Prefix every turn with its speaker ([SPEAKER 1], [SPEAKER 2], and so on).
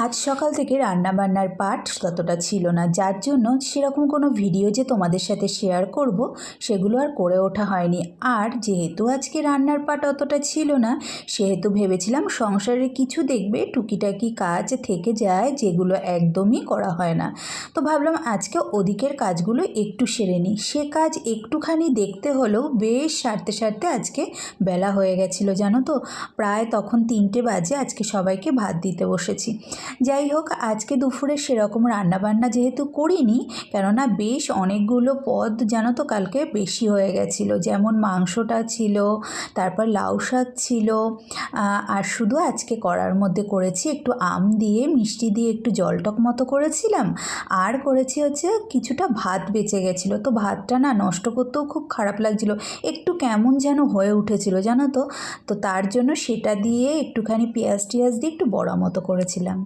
[SPEAKER 1] আজ সকাল থেকে রান্নাবান্নার পাট ততটা ছিল না, যার জন্য সেরকম কোনো ভিডিও যে তোমাদের সাথে শেয়ার করব সেগুলো আর করে ওঠা হয়নি। আর যেহেতু আজকে রান্নার পাট অতটা ছিল না, সেহেতু ভেবেছিলাম সংসারের কিছু দেখবে টুকিটাকি কাজ থেকে যায় যেগুলো একদমই করা হয় না। তো ভাবলাম আজকে ওদিকের কাজগুলো একটু সেরে নিই। সে কাজ একটুখানি দেখতে হলেও বেশ সারতে সারতে আজকে বেলা হয়ে গেছিলো, জানো তো। প্রায় তখন 3টে বাজে আজকে সবাইকে ভাত দিতে বসেছি। যাই হোক, আজকে দুপুরে সেরকম রান্নাবান্না যেহেতু করিনি, কেননা বেশ অনেকগুলো পদ জানো তো কালকে বেশি হয়ে গেছিলো। যেমন মাংসটা ছিল, তারপর লাউ শাক ছিল, আর শুধু আজকে করার মধ্যে করেছি একটু আম দিয়ে মিষ্টি দিয়ে একটু জলটক মতো করেছিলাম। আর করেছি হচ্ছে কিছুটা ভাত বেঁচে গেছিলো, তো ভাতটা না নষ্ট করতেও খুব খারাপ লাগছিলো, একটু কেমন যেন হয়ে উঠেছিল জানো তো। তো তার জন্য সেটা দিয়ে একটুখানি পেঁয়াজ টিয়াজ দিয়ে একটু বড়া মতো করেছিলাম।